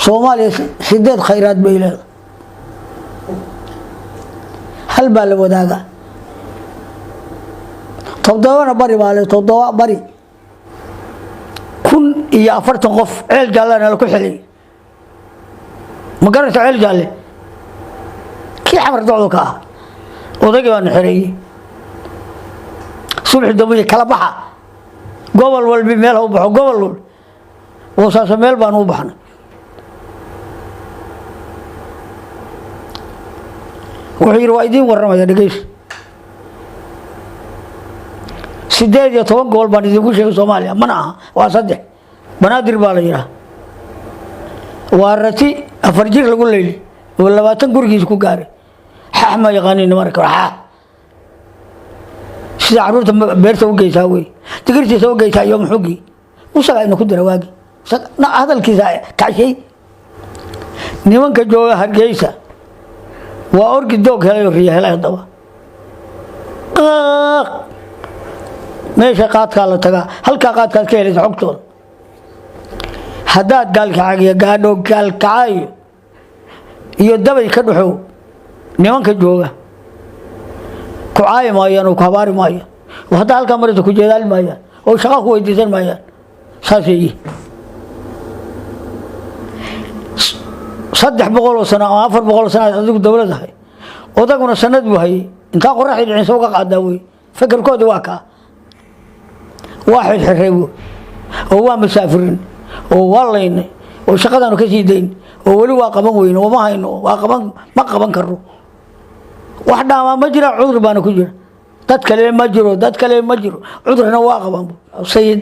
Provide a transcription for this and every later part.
soomaaliya sideed khayraad bay leedahay hal baa la wadaaga todobana bari baa le todoba bari 1040 qof ceel jaalana la ku xilay ma garanta ceel jaale kii xamar docdo ka odayga waan xiray subax dambe kala baxa gobol walba meel u baxo gobol oo saasa meel baan u baxnay وحير وايدين ورمى دقيش سداد يا طبعا قول بني دقوش في صوماليا منعها وأصدق بنادر بالجرا وارتي أفرجير لقول لي ولا باتنقر كيس كوكاري حما يغني نمرك رح سيد عروت بيرته وجيساوي تقدر تسوي جيسا يوم حقي وصل إنه كدر واقي هذا الكيساء كشيء نيوان كجوا هرجيسا وأورك دوك هلا يريح هلا يضوا ماشي قات كلا تجا هل كقات كلا كيرز حكتون حداد قال كعاجي قالوا قال كعاي يدبر يكدحوا نيوان كجوا كعاي مايان وكبار مايان وهذا هل كمرة كجدال مايان أو شقق هو يدزن مايان ساسي صدح بقول سنة أو أفر بقول سنة أذوق الدولة هاي وذاكنا سند بهاي أنت قرح العين سوق قعدوي فكر كود واقع واحد حريبه هو مسافرين والله إنه وشقدنا كسيدين وولي واقبا وين وما هينو واقبا ما قبا كرو واحدة ما مجرى عذر بانو كجرى تتكلم مجرو عذرنا واقبا سيد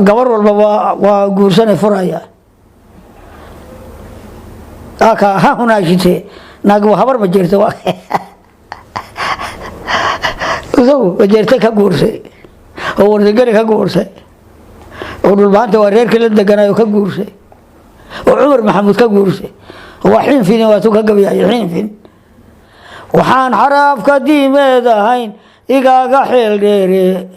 قبر والبابا وقرسنا فرايا أكا ها هنا شيء ناقو خبر بجرته وزو بجرته كقورسه هو رجال كقورسه ودلبانته ورير كل دقنا كقورسه وعمر محمود كقورسه وحين فيني واتو كقبيا حين فين وحان حرف قديم هذا هين إيقا حيل ديري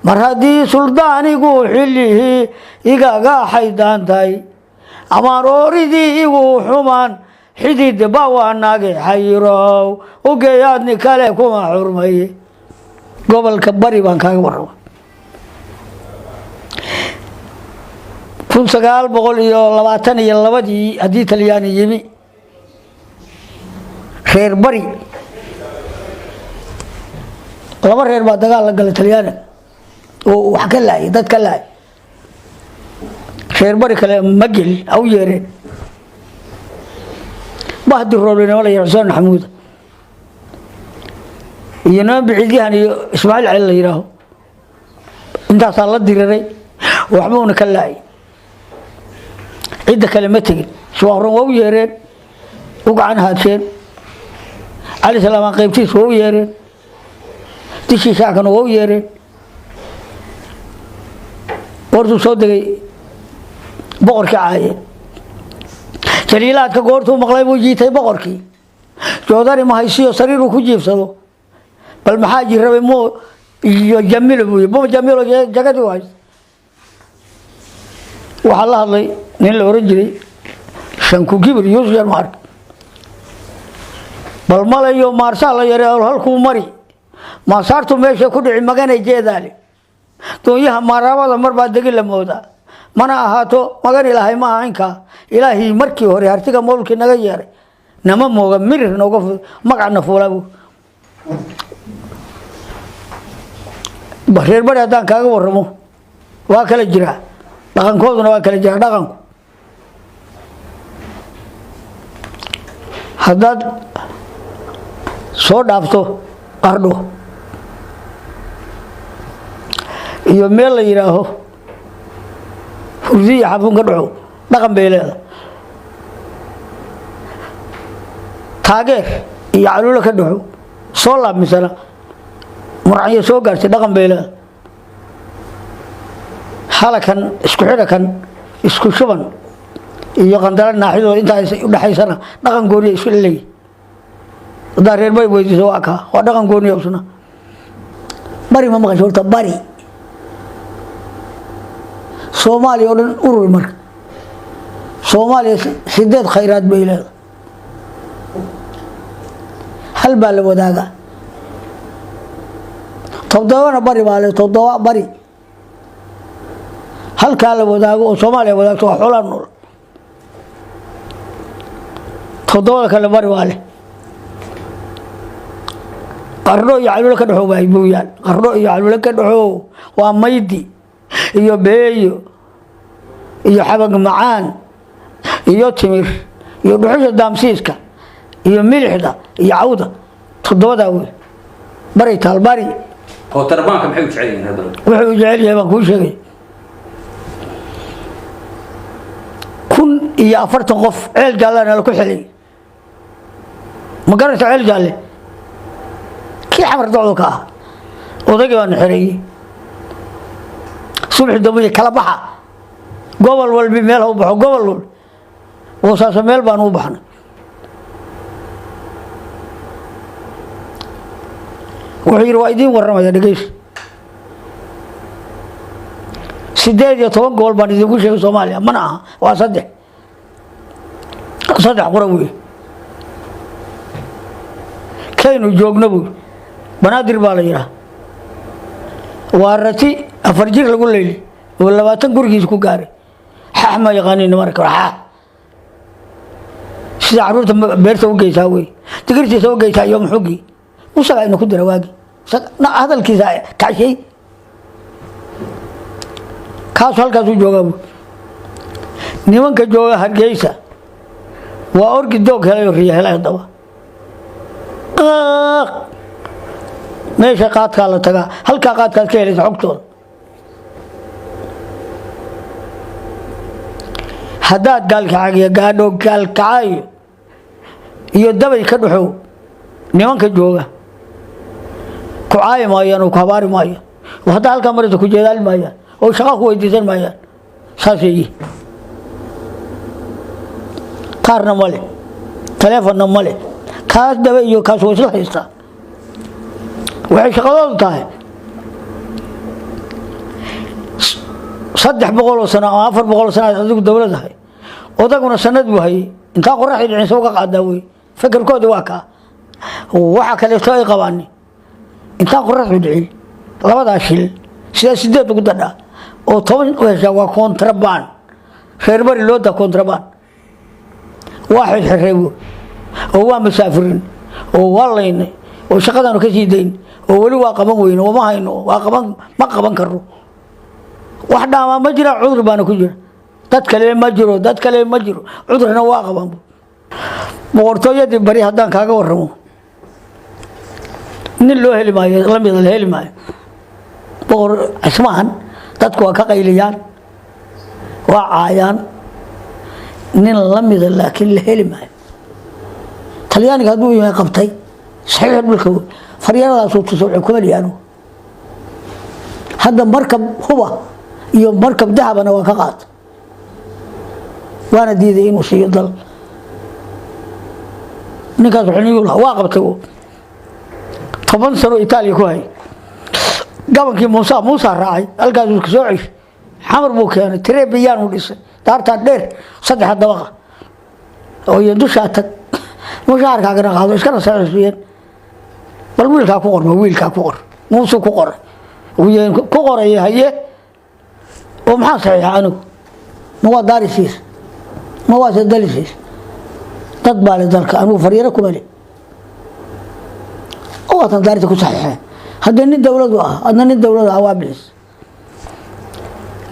مرهدي سلطاني قو حليه إيقا حيدان تاي أمان أوريدي وحمان حديد باوا ناقي حيرو وقيادني كاليكوما حرمي قبل كبري بان كاك بروا كن سقال بقول لواتن يلوادي هدي تلياني يمي خير بري لما خير بعد دقال لقل تلياني وحكى الله داد كلاي خير بري كلام مجل أو يرين بهدر رولنا ولا يحسن حمود ينام بعيديان إسماعيل على الله يراهو انت صار الدرري وحمون كلاي عدة كلمتك شوهر أو يرين وقعن هاتين علي سلام قيبتيس أو يرين تشي ساكن أو يرين برضو صدقي بقرك عاية جليلات كقولتو مغلب وجيتي بقركي جوداري ما هيسيو سريرو كجيب صدو بل محاجي ربي مو يجمله مو جميله جاكدي وايد وحالله الله نين لورجري شنكو كبر يوسير مارك بل مالا يو مارسا الله يري هلكو مري ما صارتو ميشا كدعي مغاني جيدالي تو يها مارابا مربا دقي لمودا mana ahaato magan ilaahay ma aanka ilaahi markii hore artiga moolkii naga yeeray nama mooga mirir nooga magacna fuulaabu bareer bari hadaan kaaga waramo waa kala jira dhaqankooduna waa kala jira dhaqanku haddaad soo dhaafto qardho iyo meel la yiraaho وزي حبون قدعو رقم بيلاده تاجر يعلو لك قدعو صلى مثلا مرعيه سو غارتي رقم بيلاده حالكن اسكو خيركن اسكو شبن iyo qandara naaxido inta ay u dhaxaysana dhaqan gooni isku leeyahay dareer bay weydiiso aka waa dhaqan gooni usna bari ma maqasho bari Soomaaliya oo dhan urur marka soomaaliya 8 khayraad bay leedahay hal baa la wadaaga todobana bari baa le todoba bari halkaa la wadaago oo soomaaliya wadaagto waa xoolaa nool todobada kale bari waa leh qarno iyo caluule ka dhaxo baa buuyaan qarno iyo caluule ka dhaxo waa maydi iyo beeyo iyo xabag macaan iyo timir iyo dhuxusha daamsiiska iyo milixda iyo cawda todobada wey bari taal bari oo tarbaanka maxay u jecel yihiin hadda wuxuu jecel yahay baan kuu sheegay 1,040 qof ceel jaalana la ku xilay ma garanta ceel jaalle kii xamar docdo ka ah odayga baan xireeyay subax dambe kala baxa gobol walba meel u baxo gobol walba wasaasa meel baan u baxnay wuxuu yiri waa idin waramaya dhageys 18 gobol baan idinku sheegay Soomaaliya mana aha waa saddex qura weey kaynu joogno buu banaadir baa la yiraa waa rati afar jir lagu leeyay oo 20 gurigiis ku gaaray xaxma yaqaaniin marka sida caruurta beerta u geysaa weey tigirtiisa u geysaa iyo muxugi usaga inuu ku dira waagi hadalkiisa kaashay kaas halkaas u joogaa nimanka jooga Hargeysa waa orgi doog helay riya helay daba meesha qaadka la taga halka qaadka ka helay xogtooda hadaad gaalkaaga gaadho gaalkaayo iyo dabay ka dhaxo nimanka jooga ku caaymaayaan oo kabaari maayaan wada halka marada ku jeedal maayaan oo shaqo ku weydiisan maayaan saasii qaarna male telefoonna male kaas daba iyo kaas oo isla haysta waxay shaqadoodu tahay 300 sano ama 400 sano adigu dawladahay odaguna sanad buu hayay inta qoraxay dhicin soo qaada way fikirkoodu waa ka waxa kale soo ay qabaan inta qoraxdu dhicin labada shil sida 8 ugu dadha oo 10 weesha waa kontrabaan reer bari loo da kontrabaan واحد حريبو هو مسافرين هو والله وشقدانو كسيدين هو ولي واقبان وين وما هينو واقبان ما قبان كرو وحده ما جرى عذر بانو كجير دد كلي ما جرو دد كلي ما جرو عذرنا واقبان بورتويدي بري هدان كاغا ورمو nin loo heli maayo la mid heli maayo boor asmaan dadku waa ka qayliyaan waa caayaan nin la mid laakiin la heli maayo talyaaniga haduu yahay qabtay saxiix dhulka faryaadaas uu tusoo xukumayaan hadda markab huba iyo markab dahabana waa ka qaat waana diiday inuu siiyo dal ninkaas wuxuu waa qabtay 10 sano Itaaliya ku hay gabankii Muusa raacay halkaas uu ka soo cishay xamar buu keenay Trebiyan uu dhisay daarta dheer 3 dabaqa oo iyo dusha tag mushaarkaaga qaado iska rasaasiyeen bal wiilka ku qor Muusa ku qor uu ku qoray haye oo maxaa saxiix anigu ma waa daarisiis ma waa sadalisiis dad baa la dalka anigu fariiro ku bari oo tan daarta ku saxiix hadda nin dawladu adna nin dawlada awaabis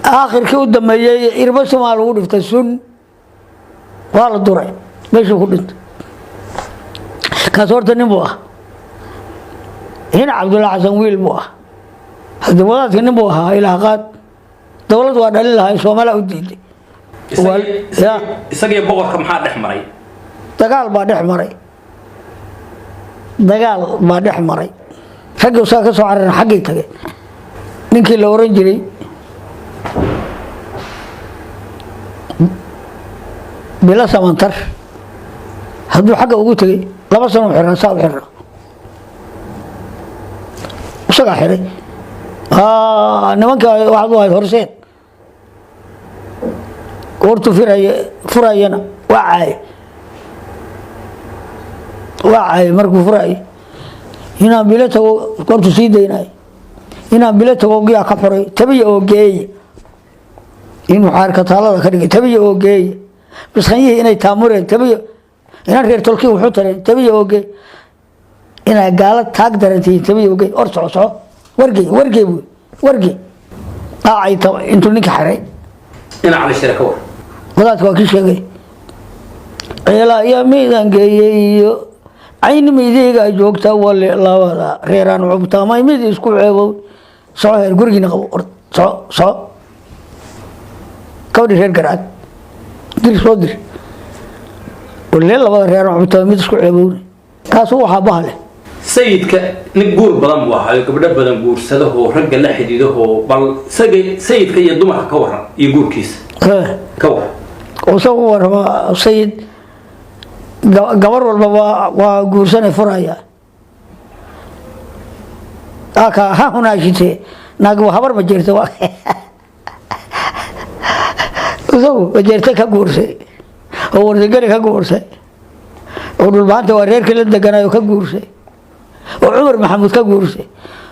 aakhirkii u dameeyay irba Soomaal ugu dhiftay sun waa la duray meesha ku dhintay ka soorta nin buu hina Abdullah Xasan wiil buu hadda wadaadka nin buu ilaa qaad dawladu waa dhalin lahayd Soomaaliya u diiday isagii boqorka maxaa dhex maray dagaal baa dhex maray ragga soo ka soo cararay xaggii tagay ninkii la oran jiray bila samantar haduu xagga ugu tagay 2 sano xiran saab xiran usaga xiray nimanka waxdu ay horseed goortu furayana waa caay markuu furaayo inaan bilo tago goortu sii daynayo inaan bilo tago giyaa ka xoray tabiya oo geeya inuu xaarka taalada ka dhigay tabiya oo geeya bisqanyihii inay taamureen tabiya inaan reer tolkii wuxuu tareen tabiya oo geey inaa gaala taag darantihiin tabiya oo geey or soco wargey aacay intuu ninka xaray ina cali shire ka war wadaadka waa kii sheegay ceelaa ayaa miidaan geeyey iyo cayni miidayga joogta wale labada reeraan cubtaamay mid isku ceebow soco heer gurigiina qabo or soco gabadhi reer garaad dir soo dir wale labada reeraan cubtaamay mid isku ceebowna taas waxaa bahale sayidka nin guur badan buu ahaa gabdho badan guursadaho ragga la xidhiidaho bal sayidka iyo dumarka ka waran iyo guurkiisa ka waran isagu warama sayid gabar walba waa guursanay furaya aka ha hunaashite naag habar ma jirto isagu wajeertay ka guursay oo wardagari ka guursay oo dhulbaanta waa reerkii la deganayo ka guursay oo cumar maxamuud ka guursay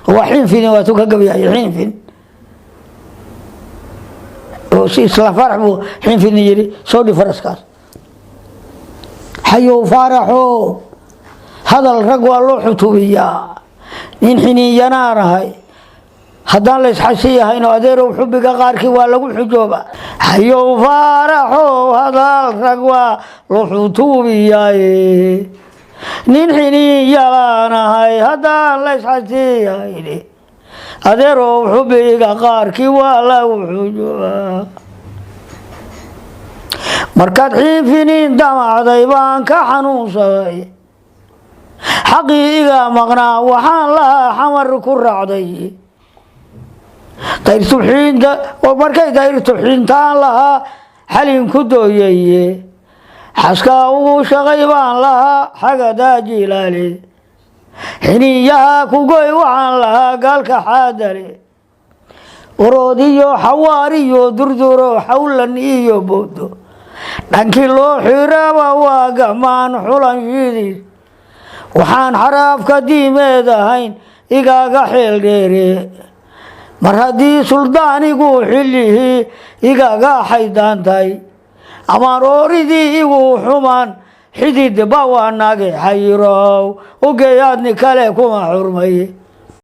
waa xiinfin waatuu ka gabyay xiinfin oo si isla farax buu xiinfin yiri soo dhif faraskaas hayo faraxo hadal rag waa loo xutubiyaa nin xiniiyanaanahay haddaan la isxasiyahayno adeerow xubbiga qaarkii waa lagu xujooba hayo faraxo hadal rag waa loo xutubiyaaye nin xiniiyanaanahay haddaan la isxasiyahayni adeerow xubbiga qaarkii waa lagu xujooba markaad xiinfiniin damacday baan ka xanuunsaday xaqii iga maqnaa waxaan lahaa xamar ku raacday markay dayrtu xiintaan lahaa xalin ku dooyaye xaskaa ugu shaqay baan lahaa xagadaa jilaale xiniyaha kugoy waxaan lahaa gaalka xaadale waroodiyo xawaariyo durduro xawlan iyo boodo dhankii loo xiraaba waa gamaan xulan shidiis waxaan xaraafka diimeed ahayn igaaga xeel dheere mar haddii suldaanigu xillihii igaaga xaydaantay amaan ooridii igu xumaan xididba waa naage xayirow ugeeyaadni kale kuma xurmaye